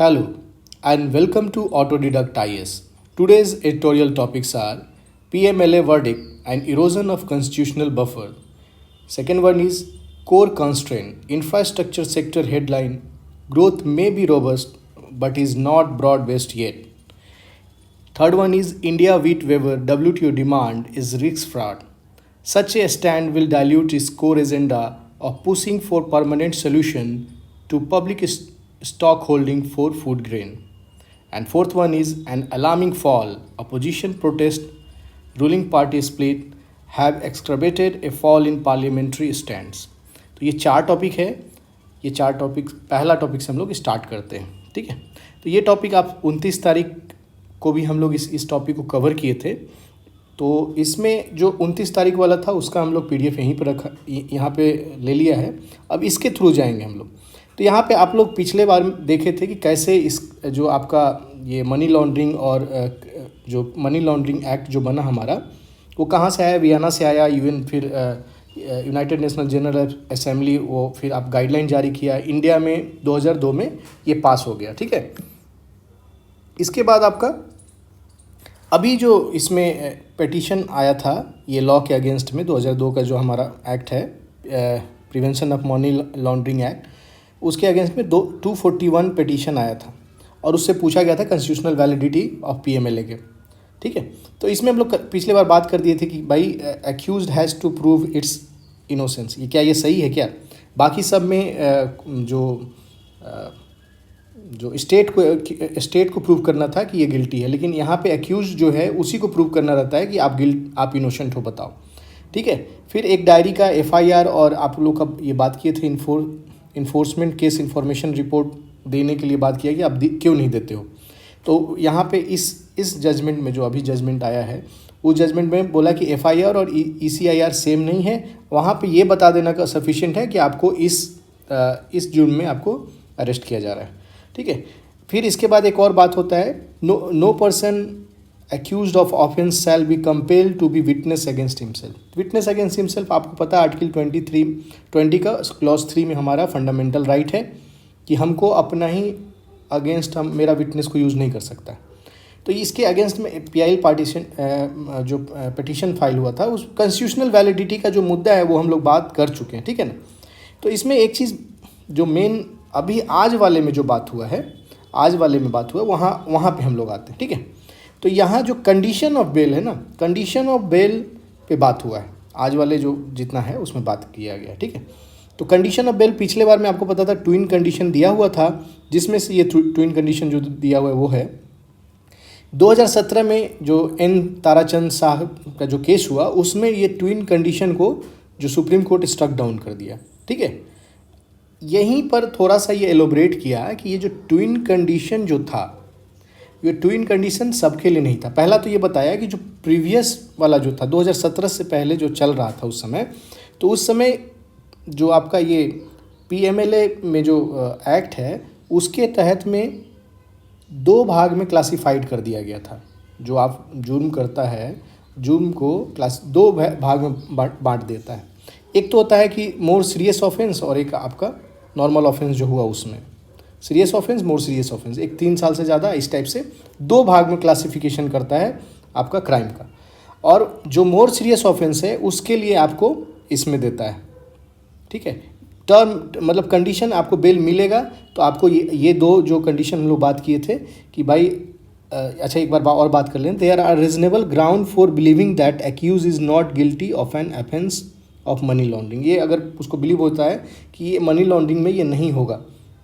Hello and welcome to Autodidact IS. Today's editorial topics are PMLA verdict and erosion of constitutional buffer. Second one is core constraint, infrastructure sector headline, growth may be robust but is not broad based yet. Third one is India wheat waiver WTO demand is risk fraud. Such a stand will dilute its core agenda of pushing for permanent solution to public stock holding for food grain. And fourth one is an alarming fall. Opposition protest, ruling party split have exacerbated a fall in parliamentary stands. तो ये चार topic है. ये चार topic पहला topic से हम लोग स्टार्ट करते हैं. ठीक है, तो ये टॉपिक आप 29 तारीख को भी हम लोग इस टॉपिक को कवर किए थे. तो इसमें जो 29 तारीख वाला था उसका हम लोग PDF यहीं पर रखा, यहाँ पे ले लिया है. अब इसके थ्रू जाएंगे हम लोग. तो यहाँ पे आप लोग पिछले बार देखे थे कि कैसे इस जो आपका ये मनी लॉन्ड्रिंग और जो मनी लॉन्ड्रिंग एक्ट जो बना हमारा, वो कहाँ से आया, वियना से आया, यूएन, फिर यूनाइटेड नेशनल जनरल असेंबली, वो फिर आप गाइडलाइन जारी किया, इंडिया में 2002 में ये पास हो गया. ठीक है, इसके बाद आपका अभी जो इसमें पिटीशन आया था ये लॉ के अगेंस्ट में 2002 का जो हमारा एक्ट है, prevention of money laundering act, उसके अगेंस्ट में 241 पिटीशन आया था और उससे पूछा गया था कॉन्स्टिट्यूशनल वैलिडिटी ऑफ PMLA के. ठीक है, तो इसमें हम लोग पिछले बार बात कर दिए थे कि भाई accused has to prove its innocence. ये क्या, ये सही है क्या? बाकी सब में जो स्टेट को प्रूव करना था कि ये गिल्टी है, लेकिन यहाँ पे एक्यूज जो है उसी को प्रूव करना रहता है कि आप इनोसेंट हो, बताओ. ठीक है, फिर एक डायरी का FIR और आप लोग का ये बात किए थे इन्फोर्समेंट केस इन्फॉर्मेशन रिपोर्ट देने के लिए बात किया कि आप क्यों नहीं देते हो. तो यहाँ पे इस जजमेंट में जो अभी जजमेंट आया है, उस जजमेंट में बोला कि FIR और ECIR सेम नहीं है. वहाँ पे ये बता देना का सफिशिएंट है कि आपको इस जुर्म में आपको अरेस्ट किया जा रहा है. ठीक है, फिर इसके बाद एक और बात होता है, no person accused of offence shall be compelled to be witness against himself. Witness against himself आपको पता है आर्टिकल 20 का क्लॉज 3 में हमारा फंडामेंटल राइट है कि हमको अपना ही अगेंस्ट हम मेरा विटनेस को यूज़ नहीं कर सकता. तो इसके अगेंस्ट में PIL जो पिटीशन फाइल हुआ था, उस कॉन्स्टिट्यूशनल वैलिडिटी का जो मुद्दा है वो हम लोग बात कर चुके हैं. ठीक है ना. तो इसमें एक चीज़ जो मेन अभी आज वाले में बात हुआ वहाँ पे हम लोग आते हैं. ठीक है, तो यहाँ जो कंडीशन ऑफ बेल है ना, कंडीशन ऑफ बेल पे बात हुआ है. आज वाले जो जितना है उसमें बात किया गया. ठीक है, तो कंडीशन ऑफ बेल पिछले बार में आपको पता था ट्विन कंडीशन दिया हुआ था, जिसमें से ये ट्विन कंडीशन जो दिया हुआ है वो है 2017 में जो N ताराचंद साहब का जो केस हुआ, उसमें ये ट्विन कंडीशन को जो सुप्रीम कोर्ट स्ट्रक डाउन कर दिया. ठीक है, यहीं पर थोड़ा सा ये एलोबरेट किया कि ये जो ट्विन कंडीशन जो था, ये ट्विन कंडीशन सबके लिए नहीं था. पहला तो ये बताया कि जो प्रीवियस वाला जो था 2017 से पहले जो चल रहा था उस समय, तो उस समय जो आपका ये PMLA में जो एक्ट है उसके तहत में 2 भाग में क्लासिफाइड कर दिया गया था. जो आप जुर्म करता है, जुर्म को 2 भाग में बांट देता है. एक तो होता है कि मोर सीरियस ऑफेंस और एक आपका नॉर्मल ऑफेंस जो हुआ उसमें serious offence, more serious offence, एक 3 साल से ज़्यादा, इस टाइप से 2 भाग में क्लासिफिकेशन करता है आपका क्राइम का. और जो मोर सीरियस ऑफेंस है उसके लिए आपको इसमें देता है. ठीक है, टर्म मतलब कंडीशन आपको बेल मिलेगा तो आपको ये 2 जो कंडीशन हम लोग बात किए थे कि भाई अच्छा एक बार और बात कर लें. There are reasonable ground for believing that accuse is not guilty of an offence of money laundering. ये अगर उसको बिलीव होता है कि ये मनी लॉन्ड्रिंग में ये नहीं होगा,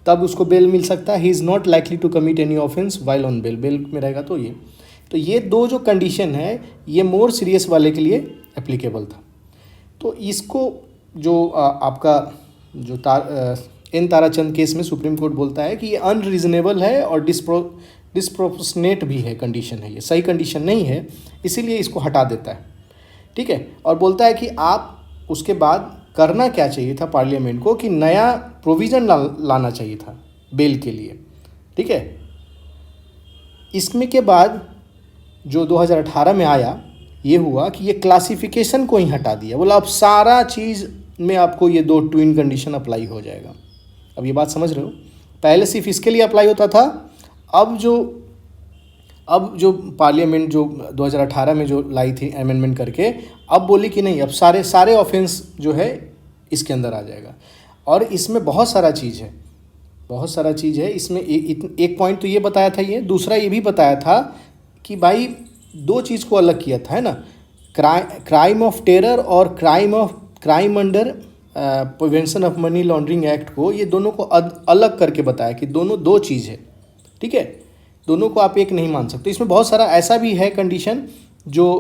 तब उसको बेल मिल सकता है. He is not likely to commit any offence while on bail. Bail में रहेगा तो ये 2 जो कंडीशन है ये मोर सीरियस वाले के लिए एप्लीकेबल था. तो इसको जो आपका जो N ताराचंद केस में सुप्रीम कोर्ट बोलता है कि ये अनरीजनेबल है और डिस्प्रोपोर्शनेट भी है कंडीशन है, ये सही कंडीशन नहीं है, इसीलिए इसको हटा देता है. ठीक है, और बोलता है कि आप उसके बाद करना क्या चाहिए था पार्लियामेंट को कि नया प्रोविज़न लाना चाहिए था बेल के लिए. ठीक है, इसमें के बाद जो 2018 में आया ये हुआ कि ये क्लासिफिकेशन को ही हटा दिया. बोला अब सारा चीज़ में आपको ये 2 ट्विन कंडीशन अप्लाई हो जाएगा. अब ये बात समझ रहे हो. पहले सिर्फ इसके लिए अप्लाई होता था। अब जो पार्लियामेंट जो 2018 में जो लाई थी अमेंडमेंट करके, अब बोली कि नहीं, अब सारे ऑफेंस जो है इसके अंदर आ जाएगा। और इसमें बहुत सारा चीज़ है इसमें। एक पॉइंट तो ये बताया था, ये दूसरा ये भी बताया था कि भाई दो चीज़ को अलग किया था, है ना, क्राइम ऑफ टेरर और crime under prevention of money laundering act को, ये दोनों को अलग करके बताया कि दोनों दो चीज़ है, ठीक है, दोनों को आप एक नहीं मान सकते। इसमें बहुत सारा ऐसा भी है कंडीशन जो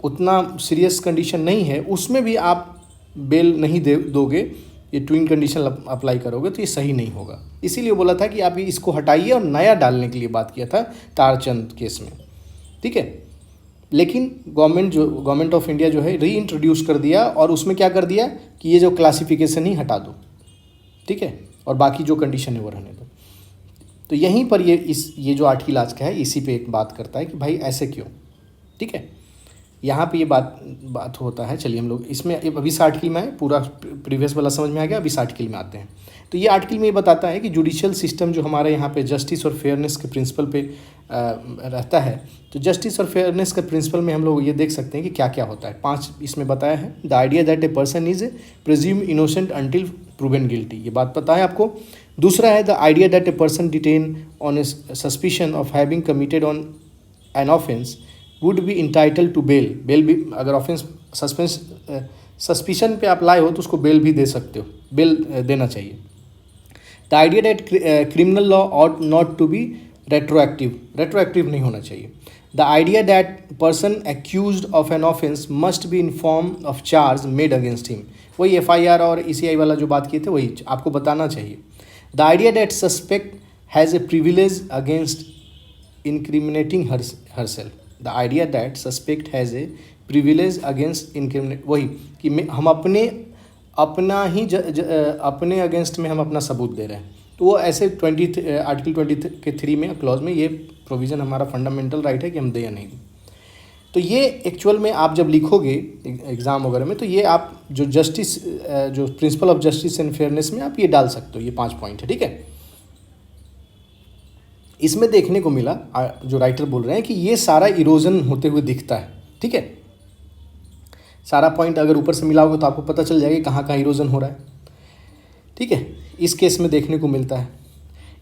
उतना सीरियस कंडीशन नहीं है, उसमें भी आप बेल नहीं दोगे, ये ट्विन कंडीशन अप्लाई करोगे तो ये सही नहीं होगा। इसीलिए बोला था कि आप इसको हटाइए और नया डालने के लिए बात किया था तारचंद केस में, ठीक है। लेकिन गवर्नमेंट ऑफ इंडिया जो है री इंट्रोड्यूस कर दिया और उसमें क्या कर दिया कि ये जो क्लासिफिकेशन ही हटा दो, ठीक है, और बाकी जो कंडीशन है वो रहने दो। तो यहीं पर ये जो आर्टिकल आज का है इसी पे एक बात करता है कि भाई ऐसे क्यों, ठीक है। यहाँ पे ये बात होता है। चलिए हम लोग इसमें अभी इस आर्टिकल में पूरा प्रीवियस वाला समझ में आ गया, अभी इस आर्टिकल में आते हैं। तो ये आर्टिकल में ये बताता है कि जुडिशियल सिस्टम जो हमारे यहाँ पे जस्टिस और फेयरनेस के प्रिंसिपल पे रहता है, तो जस्टिस और फेयरनेस के प्रिंसिपल में हम लोग ये देख सकते हैं कि क्या क्या होता है। 5 इसमें बताया है। The idea that a person is presume innocent until proven guilty, ये बात पता है आपको। दूसरा है the idea that a person detain on a suspicion of having committed on an offence would be entitle to bail. Bail भी अगर offence suspicion पे अप्लाई हो तो उसको बेल भी दे सकते हो, बेल देना चाहिए। The idea that criminal law ought not to be retroactive नहीं होना चाहिए। The idea that person accused of an offence must be inform of charge made against him, वही FIR और ECI वाला जो बात किए थे वही आपको बताना चाहिए। The idea that suspect has a privilege against incriminating herself, the idea that suspect has a privilege against incriminate, वही कि हम अपने अगेंस्ट में हम अपना सबूत दे रहे हैं। तो वो ऐसे आर्टिकल 23 में क्लॉज में ये प्रोविज़न हमारा फंडामेंटल राइट है कि हम दे या नहीं। तो ये एक्चुअल में आप जब लिखोगे एग्ज़ाम वगैरह में, तो ये आप जो principle of justice and fairness में आप ये डाल सकते हो। ये 5 पॉइंट है, ठीक है। इसमें देखने को मिला, जो राइटर बोल रहे हैं कि ये सारा इरोजन होते हुए दिखता है, ठीक है। सारा पॉइंट अगर ऊपर से मिला होगा तो आपको पता चल जाएगा कहाँ कहाँ इरोजन हो रहा है, ठीक है। इस केस में देखने को मिलता है।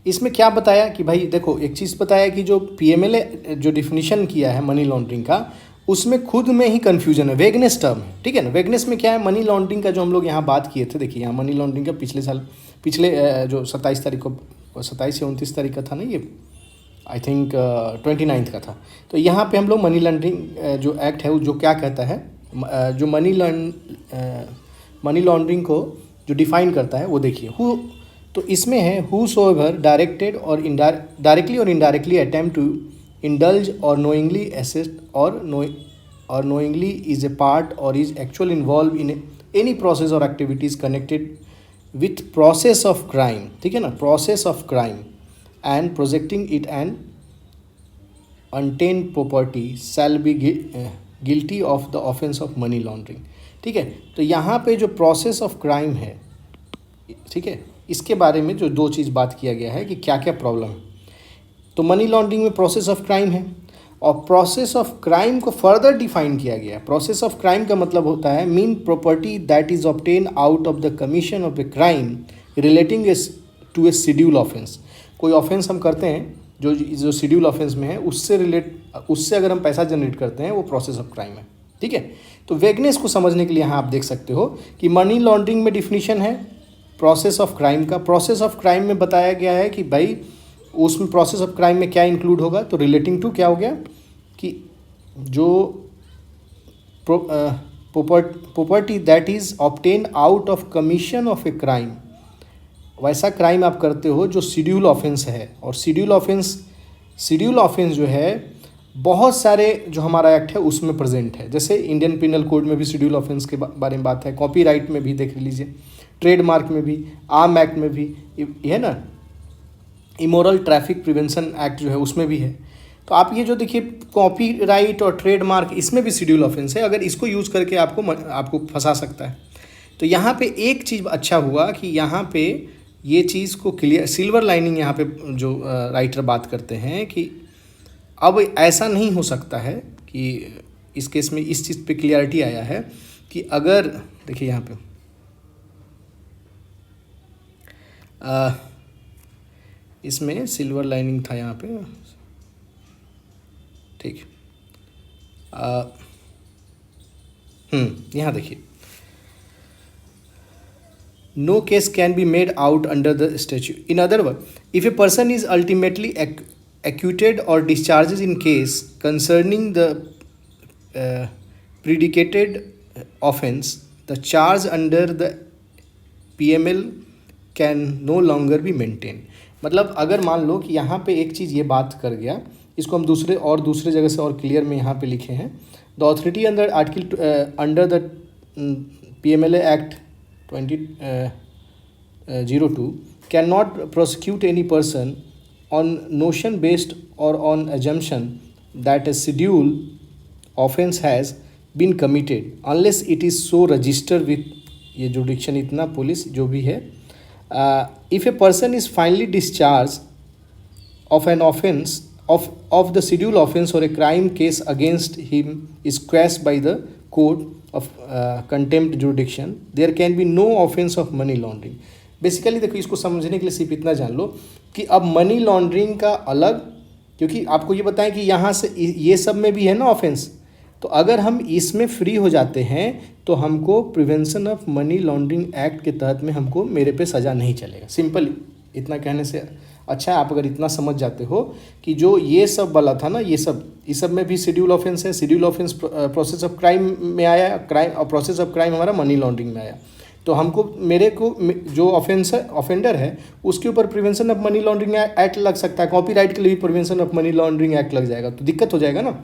इसमें क्या बताया कि भाई देखो, एक चीज़ बताया कि जो PMLA जो डिफिनीशन किया है मनी लॉन्ड्रिंग का, उसमें खुद में ही कन्फ्यूजन है, वेगनेस टर्म है, ठीक है ना। वेगनेस में क्या है, मनी लॉन्ड्रिंग का जो हम लोग यहाँ बात किए थे, देखिए यहाँ मनी लॉन्ड्रिंग का पिछले जो 27 तारीख को, 27 या 29 तारीख का था ना, ये आई थिंक 29 का था। तो यहाँ पे हम लोग मनी लॉन्ड्रिंग जो एक्ट है वो जो क्या कहता है, जो मनी लॉन्ड्रिंग को जो डिफाइन करता है वो देखिए। तो इसमें है whosoever डायरेक्टेड और डायरेक्टली और इनडायरेक्टली अटेम्प्ट टू इंडल्ज और नोइंगली असिस्ट और नोइंगली इज ए पार्ट और is actual involve in any process और activities connected with process of crime, ठीक है ना, process of crime and projecting it and untainted property shall be guilty of the offence of money laundering, ठीक है। तो यहाँ पे जो प्रोसेस ऑफ क्राइम है, ठीक है, इसके बारे में जो 2 चीज़ बात किया गया है कि क्या क्या प्रॉब्लम है। तो मनी लॉन्ड्रिंग में प्रोसेस ऑफ क्राइम है और प्रोसेस ऑफ क्राइम को फर्दर डिफाइन किया गया है। प्रोसेस ऑफ क्राइम का मतलब होता है mean property that is obtain out of the commission of a crime relating to a schedule offence. कोई ऑफेंस हम करते हैं जो शेड्यूल ऑफेंस में है, उससे अगर हम पैसा जनरेट करते हैं, वो प्रोसेस ऑफ क्राइम है, ठीक है। तो वेगनेस को समझने के लिए यहाँ आप देख सकते हो कि मनी लॉन्ड्रिंग में डिफिनीशन है प्रोसेस ऑफ क्राइम का। प्रोसेस ऑफ क्राइम में बताया गया है कि भाई उसमें प्रोसेस ऑफ क्राइम में क्या इंक्लूड होगा, तो रिलेटिंग टू क्या हो गया कि जो property that is obtain out of commission of a crime, वैसा क्राइम आप करते हो जो शेड्यूल ऑफेंस है। और शेड्यूल ऑफेंस जो है बहुत सारे जो हमारा एक्ट है उसमें प्रेजेंट है। जैसे इंडियन पिनल कोड में भी शेड्यूल ऑफेंस के बारे में बात है, कॉपीराइट में भी देख लीजिए, ट्रेडमार्क में भी, आर्म एक्ट में भी है ना, इमोरल ट्रैफिक प्रिवेंशन एक्ट जो है उसमें भी है। तो आप ये जो देखिए कॉपीराइट और ट्रेडमार्क, इसमें भी शेड्यूल ऑफेंस है। अगर इसको यूज़ करके आपको फंसा सकता है। तो यहाँ पे एक चीज़ अच्छा हुआ कि यहाँ पे ये चीज़ को क्लियर, सिल्वर लाइनिंग यहाँ पे जो राइटर बात करते हैं कि अब ऐसा नहीं हो सकता है कि इस केस में इस चीज़ पे क्लियरिटी आया है कि अगर देखिए यहाँ पे इसमें सिल्वर लाइनिंग था यहाँ पे, ठीक। यहाँ देखिए, no case can be made out under the statute. In other words, if a person is ultimately acquitted or discharged in case concerning the predicated offence, the charge under the PML can no longer be maintained. मतलब अगर मान लो कि यहाँ पे एक चीज़ ये बात कर गया, इसको हम दूसरे जगह से और क्लियर में यहाँ पे लिखे हैं, the authority under article under the PMLA act 2002 cannot prosecute any person on notion based or on assumption that a schedule offence has been committed unless it is so registered with ये जुडिक्शन इतना police जो भी है, if a person is finally discharged of an offence of the schedule offence or a crime case against him is quashed by the court of contempt jurisdiction, there can be no offence of money laundering. Basically देखो, इसको समझने के लिए सिर्फ इतना जान लो कि अब मनी लॉन्ड्रिंग का अलग, क्योंकि आपको ये बताएं कि यहाँ से ये सब में भी है ना ऑफेंस, तो अगर हम इसमें फ्री हो जाते हैं तो हमको prevention of money laundering act के तहत में हमको मेरे पे सज़ा नहीं चलेगा। सिंपल इतना कहने से अच्छा है आप अगर इतना समझ जाते हो कि जो ये सब वाला था ना, इस सब में भी शेड्यूल ऑफेंस है। Schedule offence process of crime में आया, क्राइम और प्रोसेस ऑफ क्राइम हमारा मनी लॉन्ड्रिंग में आया, तो हमको मेरे को जो ऑफेंडर है उसके ऊपर prevention of money laundering act लग सकता है, कॉपीराइट के लिए भी prevention of money laundering act लग जाएगा, तो दिक्कत हो जाएगा ना।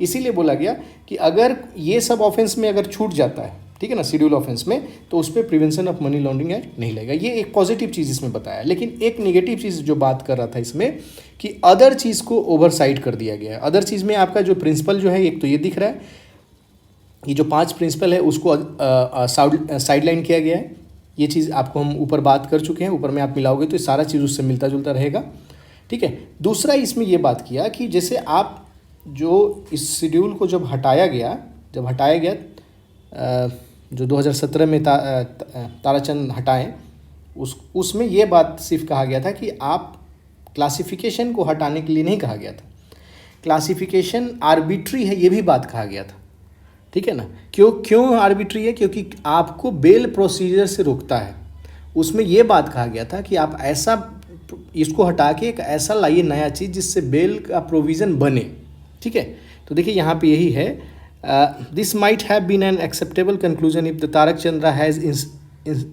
इसीलिए बोला गया कि अगर ये सब ऑफेंस में अगर छूट जाता है, ठीक है ना, शेड्यूल ऑफेंस में, तो उस पर prevention of money laundering act नहीं लगेगा। ये एक पॉजिटिव चीज़ इसमें बताया, लेकिन एक नेगेटिव चीज़ जो बात कर रहा था इसमें कि अदर चीज़ को ओवरसाइड कर दिया गया है। अदर चीज़ में आपका जो प्रिंसिपल जो है, एक तो ये दिख रहा है, ये जो 5 प्रिंसिपल है उसको साइड लाइन किया गया है। ये चीज़ आपको हम ऊपर बात कर चुके हैं, ऊपर में आप मिलाओगे तो ये सारा चीज़ उससे मिलता जुलता रहेगा, ठीक है। दूसरा इसमें ये बात किया कि जैसे आप जो इस शेड्यूल को जब हटाया गया जो 2017 में ताराचंद हटाएं, उसमें ये बात सिर्फ कहा गया था कि आप क्लासिफिकेशन को हटाने के लिए नहीं कहा गया था, क्लासिफिकेशन आर्बिट्री है ये भी बात कहा गया था, ठीक है ना। क्यों आर्बिट्री है? क्योंकि आपको बेल प्रोसीजर से रोकता है। उसमें ये बात कहा गया था कि आप ऐसा इसको हटा के एक ऐसा लाइए नया चीज़ जिससे बेल का प्रोविज़न बने, ठीक है। तो देखिए यहाँ पे यही है, this might have been an acceptable conclusion if the Tarak Chandra has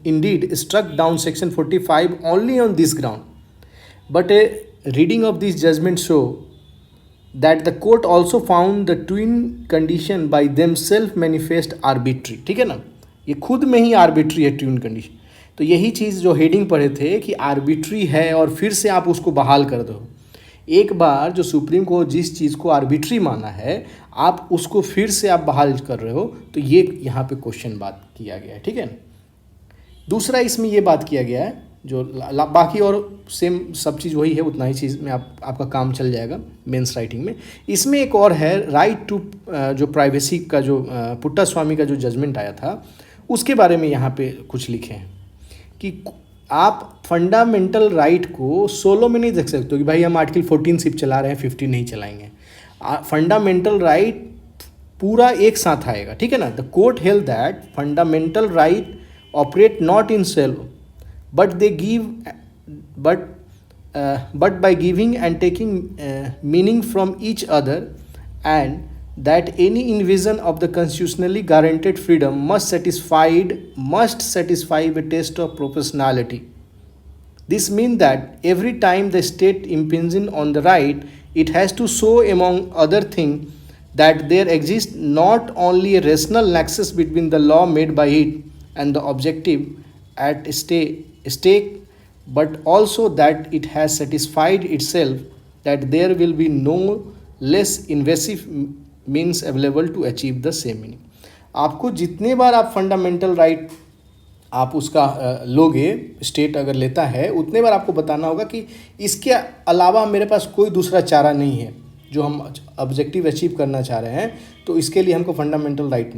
indeed struck down section 45 only on this ground, but a reading of this judgment show that the court also found the twin condition by themselves manifest arbitrary, ठीक है ना, ये खुद में ही arbitrary है twin condition. तो यही चीज़ जो हेडिंग पढ़े थे कि आर्बिट्री है और फिर से आप उसको बहाल कर दो। एक बार जो सुप्रीम कोर्ट जिस चीज़ को आर्बिट्री माना है, आप उसको फिर से आप बहाल कर रहे हो, तो ये यहाँ पे क्वेश्चन बात किया गया है, ठीक है। दूसरा इसमें ये बात किया गया है जो बाकी और सेम सब चीज़ वही है, उतना ही चीज़ में आपका काम चल जाएगा मेंस राइटिंग में। इसमें एक और है राइट टू जो प्राइवेसी का जो पुट्टा स्वामी का जो जजमेंट आया था उसके बारे में यहाँ पे कुछ लिखे हैं कि आप फंडामेंटल राइट को सोलो में नहीं देख सकते हो कि भाई हम आर्टिकल 14 सिर्फ चला रहे हैं 15 नहीं चलाएंगे। फंडामेंटल राइट पूरा एक साथ आएगा, ठीक है ना। The court held that fundamental right operate not in self but they give but by giving and taking meaning from each other, and that any invasion of the constitutionally guaranteed freedom must satisfy a test of proportionality. This means that every time the state impinging on the right, it has to show among other things that there exists not only a rational nexus between the law made by it and the objective at stake, but also that it has satisfied itself that there will be no less invasive means available to achieve the same meaning. आपको जितने बार आप fundamental right आप उसका लोगे, state अगर लेता है उतने बार आपको बताना होगा कि इसके अलावा मेरे पास कोई दूसरा चारा नहीं है जो हम ऑब्जेक्टिव अचीव करना चाह रहे हैं, तो इसके लिए हमको फंडामेंटल राइट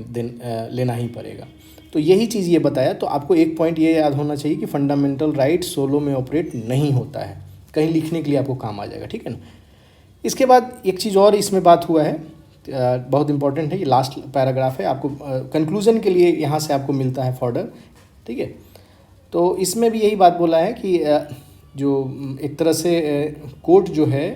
लेना ही पड़ेगा। तो यही चीज़ ये बताया। तो आपको एक पॉइंट ये याद होना चाहिए कि फंडामेंटल राइट सोलो में ऑपरेट नहीं होता है, कहीं लिखने के लिए आपको काम आ जाएगा, ठीक है ना। इसके बाद एक चीज़ और इसमें बात हुआ है, बहुत इंपॉर्टेंट है, ये लास्ट पैराग्राफ है, आपको कंक्लूजन के लिए यहाँ से आपको मिलता है फॉर्डर, ठीक है। तो इसमें भी यही बात बोला है कि जो एक तरह से कोर्ट जो है,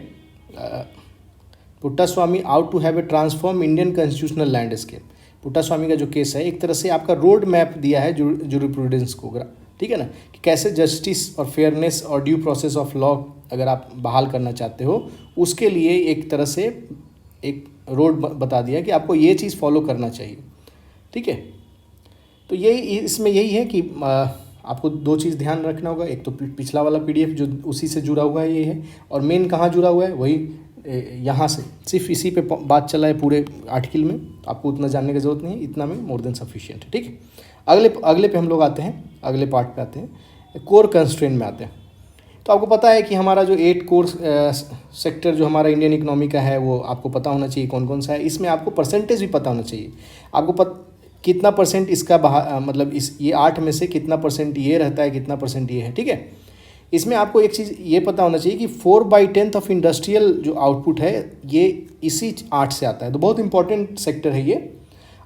Puttaswamy out to have a transform Indian constitutional landscape, Puttaswamy का जो केस है एक तरह से आपका रोड मैप दिया है जूरिप्रूडेंस को, ठीक है ना, कि कैसे जस्टिस और फेयरनेस और ड्यू प्रोसेस ऑफ लॉ अगर आप बहाल करना चाहते हो, उसके लिए एक तरह से एक रोड बता दिया कि आपको ये चीज़ फॉलो करना चाहिए, ठीक है। तो यही इसमें यही है कि आपको दो चीज़ ध्यान रखना होगा, एक तो पिछला वाला पीडीएफ जो उसी से जुड़ा हुआ है ये है, और मेन कहाँ जुड़ा हुआ है वही यहाँ से, सिर्फ इसी पे बात चला है पूरे आर्टिकल में, आपको उतना जानने की ज़रूरत नहीं है, इतना में मोर देन सफिशिएंट है, ठीक है। अगले पे हम लोग आते हैं, अगले पार्ट पे आते हैं, कोर कंस्ट्रेंट में आते हैं। तो आपको पता है कि हमारा जो 8 कोर सेक्टर जो हमारा इंडियन इकोनॉमी का है वो आपको पता होना चाहिए कौन कौन सा है। इसमें आपको परसेंटेज भी पता होना चाहिए, आपको कितना परसेंट इसका मतलब इस ये 8 में से कितना परसेंट ये रहता है, कितना परसेंट ये है, ठीक है। इसमें आपको एक चीज़ ये पता होना चाहिए कि 4/10 ऑफ इंडस्ट्रियल जो आउटपुट है ये इसी 8 से आता है, तो बहुत इंपॉर्टेंट सेक्टर है ये।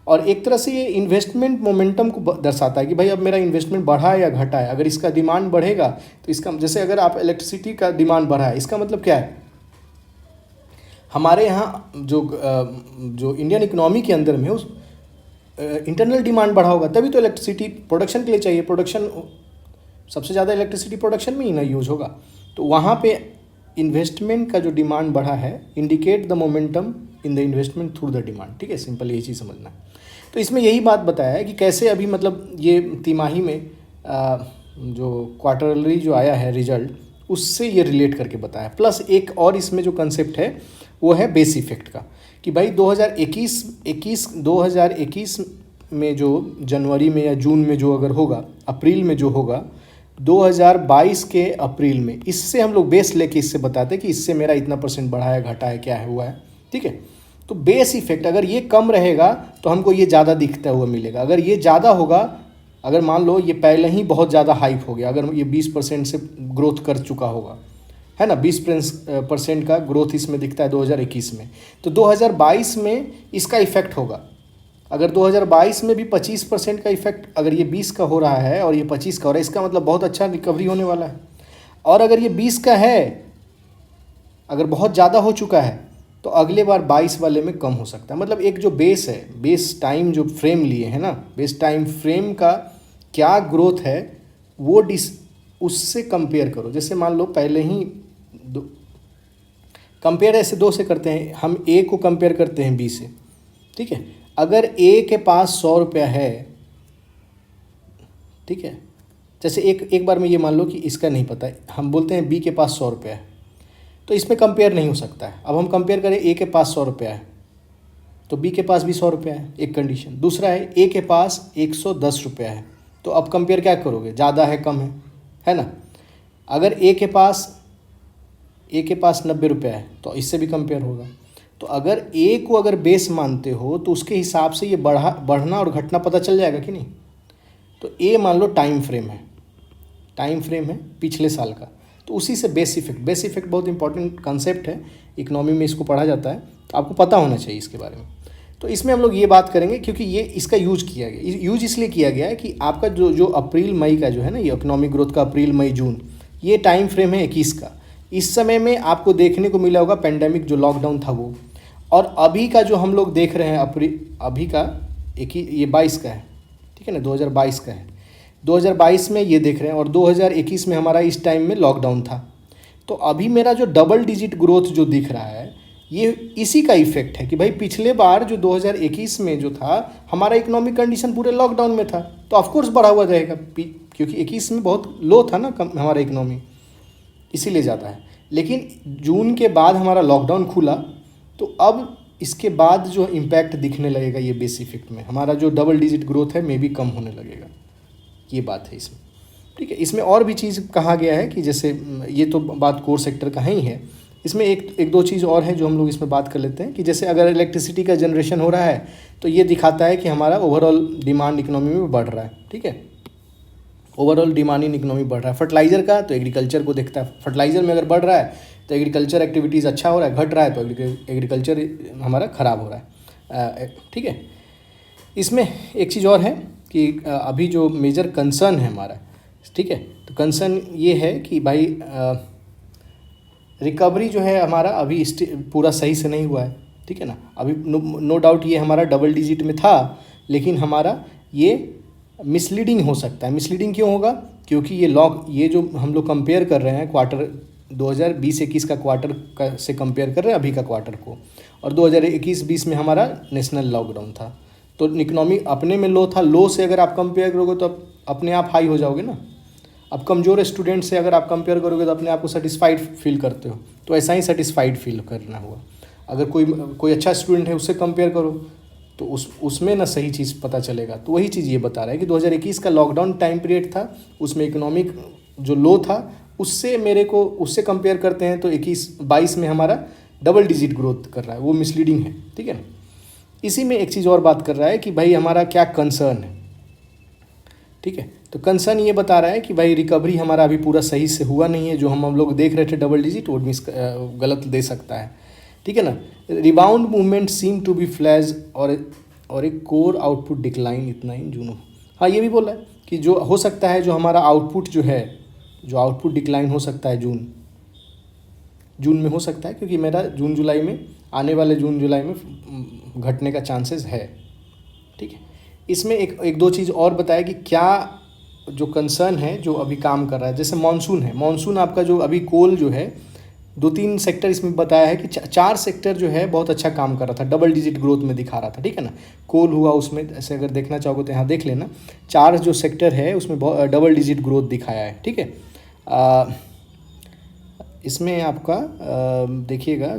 और एक तरह से ये इन्वेस्टमेंट मोमेंटम को दर्शाता है कि भाई अब मेरा इन्वेस्टमेंट बढ़ा है या घटा है। अगर इसका डिमांड बढ़ेगा तो इसका, जैसे अगर आप इलेक्ट्रिसिटी का डिमांड बढ़ा है, इसका मतलब क्या है, हमारे यहाँ जो इंडियन इकोनॉमी के अंदर में उस इंटरनल डिमांड बढ़ा होगा, तभी तो इलेक्ट्रिसिटी प्रोडक्शन के लिए चाहिए। प्रोडक्शन सबसे ज़्यादा इलेक्ट्रिसिटी प्रोडक्शन में ही ना यूज़ होगा, तो वहाँ पे इन्वेस्टमेंट का जो डिमांड बढ़ा है indicate the momentum in the investment through the demand, ठीक है, सिंपल यही चीज़ समझना है। तो इसमें यही बात बताया है कि कैसे अभी मतलब ये तिमाही में जो क्वार्टरली जो आया है रिजल्ट, उससे ये रिलेट करके बताया। प्लस एक और इसमें जो कंसेप्ट है वो है बेस इफेक्ट का, कि भाई 2021 में जो जनवरी में या जून में जो अगर होगा, अप्रैल में जो होगा 2022 के अप्रैल में, इससे हम लोग बेस लेके इससे बताते हैं कि इससे मेरा इतना परसेंट बढ़ा है, घटा है, क्या है, हुआ है, ठीक है। तो बेस इफेक्ट अगर ये कम रहेगा तो हमको ये ज़्यादा दिखता हुआ मिलेगा। अगर ये ज़्यादा होगा, अगर मान लो ये पहले ही बहुत ज़्यादा हाइप हो गया, अगर ये 20% से ग्रोथ कर चुका होगा, है ना, 20% का ग्रोथ इसमें दिखता है 2021 में, तो 2022 में इसका इफेक्ट होगा। अगर 2022 में भी 25% का इफेक्ट अगर ये 20 का हो रहा है और ये 25 का हो रहा है, इसका मतलब बहुत अच्छा रिकवरी होने वाला है। और अगर ये 20 का है, अगर बहुत ज़्यादा हो चुका है, तो अगले बार 22 वाले में कम हो सकता है। मतलब एक जो बेस है, बेस टाइम जो फ्रेम लिए है ना, बेस टाइम फ्रेम का क्या ग्रोथ है वो उससे कंपेयर करो। जैसे मान लो पहले ही कंपेयर ऐसे 2 से करते हैं, हम ए को कंपेयर करते हैं बी से, ठीक है। अगर ए के पास 100 रुपया है, ठीक है, जैसे एक बार में ये मान लो कि इसका नहीं पता है, हम बोलते हैं बी के पास 100 रुपया है, तो इसमें कंपेयर नहीं हो सकता है। अब हम कंपेयर करें, ए के पास 100 रुपया है तो बी के पास भी 100 रुपया है, एक कंडीशन। दूसरा है ए के पास 110 रुपया है, तो अब कंपेयर क्या करोगे, ज़्यादा है कम है ना। अगर ए के पास 90 रुपया है तो इससे भी कंपेयर होगा। तो अगर ए को अगर बेस मानते हो तो उसके हिसाब से ये बढ़ना और घटना पता चल जाएगा कि नहीं। तो ए मान लो टाइम फ्रेम है पिछले साल का, तो उसी से बेस इफेक्ट बहुत इंपॉर्टेंट कंसेप्ट है, इकोनॉमी में इसको पढ़ा जाता है, तो आपको पता होना चाहिए इसके बारे में। तो इसमें हम लोग ये बात करेंगे क्योंकि ये इसका यूज इसलिए किया गया है कि आपका जो अप्रैल मई का जो है ना, ये इकोनॉमिक ग्रोथ का अप्रैल मई जून, ये टाइम फ्रेम है 21 का। इस समय में आपको देखने को मिला होगा पेंडेमिक जो लॉकडाउन था वो, और अभी का जो हम लोग देख रहे हैं अभी का ये 22 का है, ठीक है ना, 2022 का है, 2022 में ये देख रहे हैं, और 2021 में हमारा इस टाइम में लॉकडाउन था। तो अभी मेरा जो डबल डिजिट ग्रोथ जो दिख रहा है ये इसी का इफेक्ट है कि भाई पिछले बार जो 2021 में जो था हमारा इकोनॉमिक कंडीशन पूरे लॉकडाउन में था, तो ऑफकोर्स बढ़ा हुआ रहेगा, क्योंकि 21 में बहुत लो था ना हमारा इकोनॉमी, इसीलिए ज़्यादा है। लेकिन जून के बाद हमारा लॉकडाउन खुला, तो अब इसके बाद जो इम्पैक्ट दिखने लगेगा ये बेस इफेक्ट में, हमारा जो डबल डिजिट ग्रोथ है मे भी कम होने लगेगा। ये बात है इसमें, ठीक है। इसमें और भी चीज़ कहा गया है कि जैसे ये तो बात कोर सेक्टर का ही है, इसमें एक दो चीज़ और है जो हम लोग इसमें बात कर लेते हैं कि जैसे अगर इलेक्ट्रिसिटी का जनरेशन हो रहा है तो ये दिखाता है कि हमारा ओवरऑल डिमांड इकोनॉमी में बढ़ रहा है, ठीक है। ओवरऑल डिमांड इन इकोनॉमी बढ़ रहा है। फर्टिलाइज़र का तो एग्रीकल्चर को देखता है, फर्टिलाइज़र में अगर बढ़ रहा है तो एग्रीकल्चर एक्टिविटीज़ अच्छा हो रहा है, घट रहा है तो एग्रीकल्चर हमारा ख़राब हो रहा है, ठीक है। इसमें एक चीज़ और है कि अभी जो मेजर कंसर्न है हमारा, ठीक है, तो कंसर्न ये है कि भाई रिकवरी जो है हमारा अभी पूरा सही से नहीं हुआ है, ठीक है ना। अभी नो डाउट ये हमारा डबल डिजिट में था, लेकिन हमारा ये मिसलीडिंग हो सकता है। मिसलीडिंग क्यों होगा? क्योंकि ये जो हम लोग कंपेयर कर रहे हैं क्वार्टर 2020-21 का क्वार्टर का से कंपेयर कर रहे हैं अभी का क्वार्टर को, और 2021-20 में हमारा नेशनल लॉकडाउन था, तो इकोनॉमी अपने में लो था। लो से अगर आप कंपेयर करोगे तो अपने आप हाई हो जाओगे ना। अब कमज़ोर स्टूडेंट से अगर आप कंपेयर करोगे तो अपने आप को सेटिस्फाइड फील करते हो, तो ऐसा ही सेटिस्फाइड फील करना हुआ। अगर कोई अच्छा स्टूडेंट है उससे कंपेयर करो तो उसमें ना सही चीज़ पता चलेगा। तो वही चीज़ ये बता रहा है कि 2021 का लॉकडाउन टाइम पीरियड था, उसमें इकोनॉमिक जो लो था उससे कंपेयर करते हैं तो 21-22 में हमारा डबल डिजिट ग्रोथ कर रहा है, वो मिसलीडिंग है, ठीक है ना। इसी में एक चीज़ और बात कर रहा है कि भाई हमारा क्या कंसर्न है, ठीक है। तो कंसर्न ये बता रहा है कि भाई रिकवरी हमारा अभी पूरा सही से हुआ नहीं है। जो हम लोग देख रहे थे डबल डिजिट, वो गलत दे सकता है, ठीक है ना। Rebound movement seem to be flash और एक कोर आउटपुट डिक्लाइन इतना इन जून। हाँ, ये भी बोला है कि जो हो सकता है, जो हमारा आउटपुट जो आउटपुट डिक्लाइन हो सकता है जून में हो सकता है, क्योंकि मेरा आने वाले जून जुलाई में घटने का चांसेस है, ठीक है। इसमें एक दो चीज़ और बताया कि क्या जो कंसर्न है जो अभी काम कर रहा है, जैसे मानसून है। मानसून आपका जो अभी कोल जो है 2-3 सेक्टर इसमें बताया है कि 4 सेक्टर जो है बहुत अच्छा काम कर रहा था, डबल डिजिट ग्रोथ में दिखा रहा था, ठीक है ना। कोल हुआ उसमें, ऐसे अगर देखना चाहोगे तो यहाँ देख लेना, 4 जो सेक्टर है उसमें डबल डिजिट ग्रोथ दिखाया है, ठीक है। इसमें आपका देखिएगा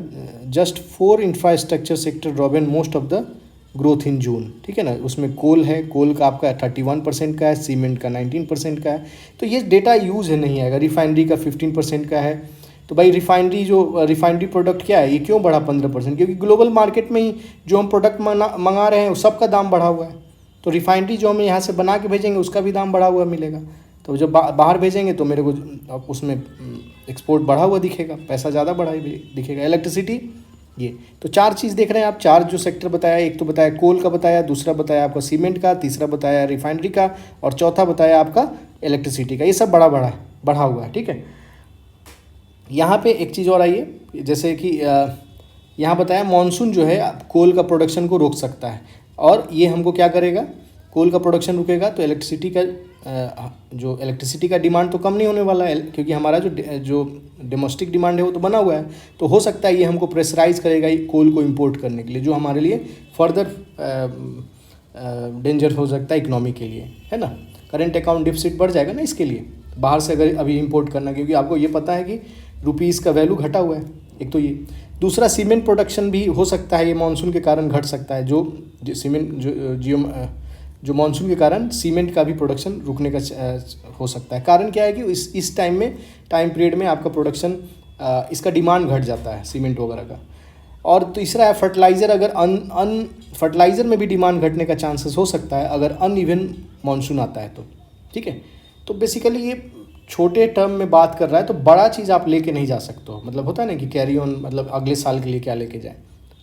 just 4 infrastructure sector driven most of the growth in June, ठीक है ना। उसमें कोल है, कोल का आपका 31% का है, सीमेंट का 19% का है। तो ये डेटा यूज़ है नहीं आएगा। रिफाइनरी का 15% का है। तो भाई रिफाइनरी प्रोडक्ट क्या है, ये क्यों बढ़ा 15%? क्योंकि ग्लोबल मार्केट में ही जो हम प्रोडक्ट मंगा रहे हैं उस सबका दाम बढ़ा हुआ है। तो रिफाइनरी जो हम यहाँ से बना के भेजेंगे उसका भी दाम बढ़ा हुआ मिलेगा। तो जब बाहर भेजेंगे तो मेरे को उसमें एक्सपोर्ट बढ़ा हुआ दिखेगा, पैसा ज़्यादा बढ़ा दिखेगा। इलेक्ट्रिसिटी, ये तो 4 चीज़ देख रहे हैं आप। 4 जो सेक्टर बताया, एक तो बताया कोल का बताया, दूसरा बताया आपका सीमेंट का, तीसरा बताया रिफाइनरी का, और चौथा बताया आपका इलेक्ट्रिसिटी का। ये सब बढ़ा हुआ है, ठीक है। यहाँ पे एक चीज़ और आई है, जैसे कि यहाँ बताया मानसून जो है कोल का प्रोडक्शन को रोक सकता है, और ये हमको क्या करेगा, कोल का प्रोडक्शन रुकेगा तो इलेक्ट्रिसिटी का डिमांड तो कम नहीं होने वाला है, क्योंकि हमारा जो डोमेस्टिक डिमांड है वो तो बना हुआ है। तो हो सकता है ये हमको प्रेशराइज करेगा कोल को इंपोर्ट करने के लिए, जो हमारे लिए फर्दर डेंजर हो सकता है इकोनॉमी के लिए, है ना। करेंट अकाउंट डिफिसिट बढ़ जाएगा ना इसके लिए, बाहर से अगर अभी इंपोर्ट करना, क्योंकि आपको ये पता है कि रुपीज़ का वैल्यू घटा हुआ है। एक तो ये, दूसरा सीमेंट प्रोडक्शन भी हो सकता है ये मानसून के कारण घट सकता है। जो मानसून के कारण सीमेंट का भी प्रोडक्शन रुकने का हो सकता है। कारण क्या है कि इस टाइम पीरियड में आपका प्रोडक्शन इसका डिमांड घट जाता है सीमेंट वगैरह का। और तीसरा है फर्टिलाइज़र, अगर फर्टिलाइज़र में भी डिमांड घटने का चांसेस हो सकता है अगर अनइवन मानसून आता है तो, ठीक है। तो बेसिकली ये छोटे टर्म में बात कर रहा है, तो बड़ा चीज़ आप लेके नहीं जा सकते हो। मतलब होता है ना कि कैरी ऑन, मतलब अगले साल के लिए क्या लेके जाए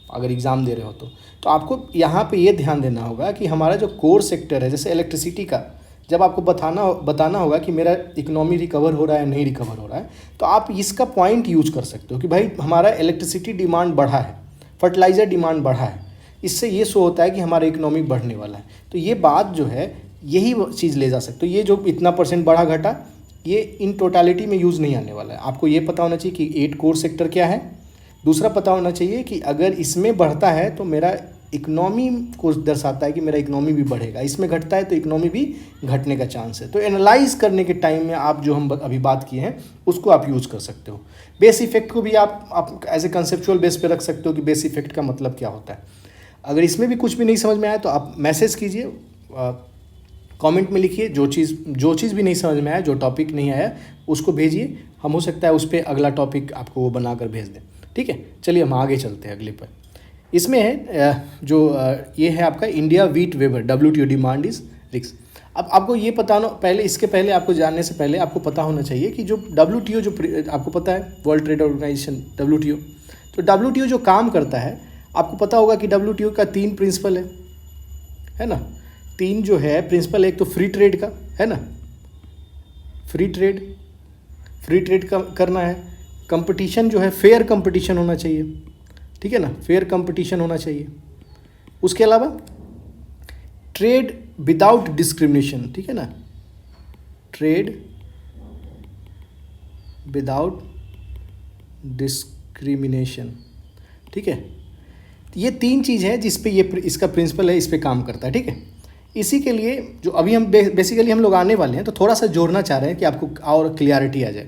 अगर एग्ज़ाम दे रहे हो तो आपको यहाँ पे ये ध्यान देना होगा कि हमारा जो कोर सेक्टर है, जैसे इलेक्ट्रिसिटी का, जब आपको बताना होगा कि मेरा इकोनॉमी रिकवर हो रहा है नहीं रिकवर हो रहा है, तो आप इसका पॉइंट यूज कर सकते हो कि भाई हमारा इलेक्ट्रिसिटी डिमांड बढ़ा है, फर्टिलाइज़र डिमांड बढ़ा है, इससे ये शो होता है कि हमारा इकोनॉमी बढ़ने वाला है। तो ये बात जो है यही चीज़ ले जा सकते हो। ये जो इतना % बढ़ा घटा, ये इन टोटालिटी में यूज़ नहीं आने वाला है। आपको ये पता होना चाहिए कि 8 कोर सेक्टर क्या है। दूसरा पता होना चाहिए कि अगर इसमें बढ़ता है तो मेरा इकोनॉमी को दर्शाता है कि मेरा इकोनॉमी भी बढ़ेगा, इसमें घटता है तो इकोनॉमी भी घटने का चांस है। तो एनालाइज करने के टाइम में आप जो हम अभी बात किए हैं उसको आप यूज़ कर सकते हो। बेस इफेक्ट को भी आप एज ए कंसेप्चुअल बेस पे रख सकते हो कि बेस इफेक्ट का मतलब क्या होता है। अगर इसमें भी कुछ भी नहीं समझ में आया तो आप मैसेज कीजिए, कमेंट में लिखिए, जो चीज़ भी नहीं समझ में आया, जो टॉपिक नहीं आया उसको भेजिए, हम हो सकता है उस पर अगला टॉपिक आपको वो बना कर भेज दें। ठीक है, चलिए हम आगे चलते हैं अगले पर। इसमें है जो ये है आपका India wheat weber WTO demand is रिक्स। अब आपको ये पता पहले, इसके पहले आपको जानने से पहले आपको पता होना चाहिए कि जो WTO जो आपको पता है वर्ल्ड ट्रेड ऑर्गेनाइजेशन WTO, तो WTO जो काम करता है आपको पता होगा कि WTO का 3 प्रिंसिपल है ना। 3 जो है प्रिंसिपल, एक तो फ्री ट्रेड का है ना, फ्री ट्रेड का करना है। कंपटीशन जो है फेयर कंपटीशन होना चाहिए, ठीक है ना, फेयर कंपटीशन होना चाहिए। उसके अलावा ट्रेड विदाउट डिस्क्रिमिनेशन, ठीक है ना, ट्रेड विदाउट डिस्क्रिमिनेशन, ठीक है। ये 3 चीज़ है जिस पे ये इसका प्रिंसिपल है, इस पे काम करता है, ठीक है। इसी के लिए जो अभी हम बेसिकली हम लोग आने वाले हैं, तो थोड़ा सा जोड़ना चाह रहे हैं कि आपको और क्लियरिटी आ जाए।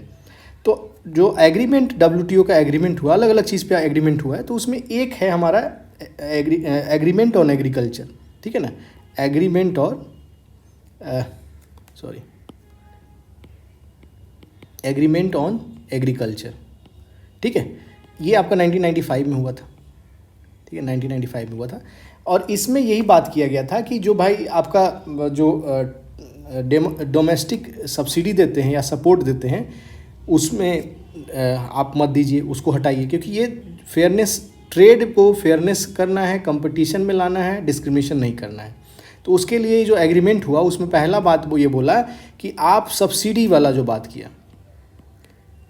तो जो एग्रीमेंट WTO का एग्रीमेंट हुआ, अलग अलग चीज़ पे एग्रीमेंट हुआ है, तो उसमें एक है हमारा एग्रीमेंट ऑन एग्रीकल्चर, ठीक है ना, एग्रीमेंट और एग्रीमेंट ऑन एग्रीकल्चर, ठीक है। ये आपका 1995 में हुआ था, ठीक है, 1995 में हुआ था। और इसमें यही बात किया गया था कि जो भाई आपका जो डोमेस्टिक सब्सिडी देते हैं या सपोर्ट देते हैं, उसमें आप मत दीजिए, उसको हटाइए, क्योंकि ये फेयरनेस, ट्रेड को फेयरनेस करना है, कंपटीशन में लाना है, डिस्क्रिमिनेशन नहीं करना है। तो उसके लिए जो एग्रीमेंट हुआ उसमें पहला बात वो ये बोला कि आप सब्सिडी वाला जो बात किया,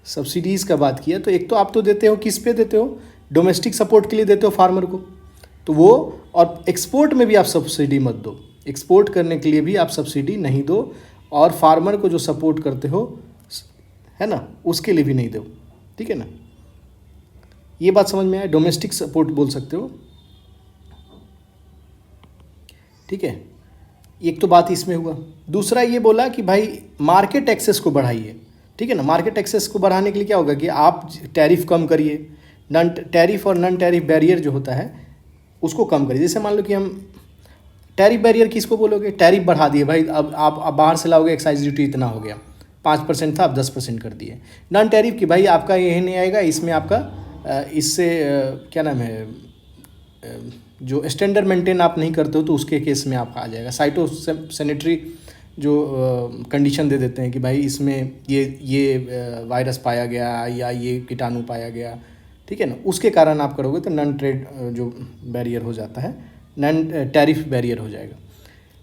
सब्सिडीज़ का बात किया, तो एक तो आप तो देते हो, किस पे देते हो, डोमेस्टिक सपोर्ट के लिए देते हो फार्मर को, तो वो, और एक्सपोर्ट में भी आप सब्सिडी मत दो, एक्सपोर्ट करने के लिए भी आप सब्सिडी नहीं दो, और फार्मर को जो सपोर्ट करते हो है ना, उसके लिए भी नहीं दो, ठीक है ना। ये बात समझ में आया, डोमेस्टिक सपोर्ट बोल सकते हो, ठीक है। एक तो बात इसमें हुआ। दूसरा ये बोला कि भाई मार्केट एक्सेस को बढ़ाइए, ठीक है ना। मार्केट एक्सेस को बढ़ाने के लिए क्या होगा कि आप टैरिफ कम करिए, नॉन टैरिफ और नॉन टैरिफ बैरियर जो होता है उसको कम करिए। जैसे मान लो कि हम टैरिफ बैरियर किसको बोलोगे, टैरिफ बढ़ा दिए भाई, अब आप बाहर से लाओगे, एक्साइज ड्यूटी इतना हो गया, 5% था, अब 10% कर दिए। नॉन टैरिफ की भाई आपका ये नहीं आएगा, इसमें आपका इससे क्या नाम है, जो स्टैंडर्ड मेंटेन आप नहीं करते हो तो उसके केस में आपका आ जाएगा। साइटो सैनिटरी जो कंडीशन दे देते हैं कि भाई इसमें ये वायरस पाया गया या ये कीटाणु पाया गया, ठीक है ना, उसके कारण आप करोगे तो नॉन ट्रेड जो बैरियर हो जाता है, नॉन टैरिफ बैरियर हो जाएगा,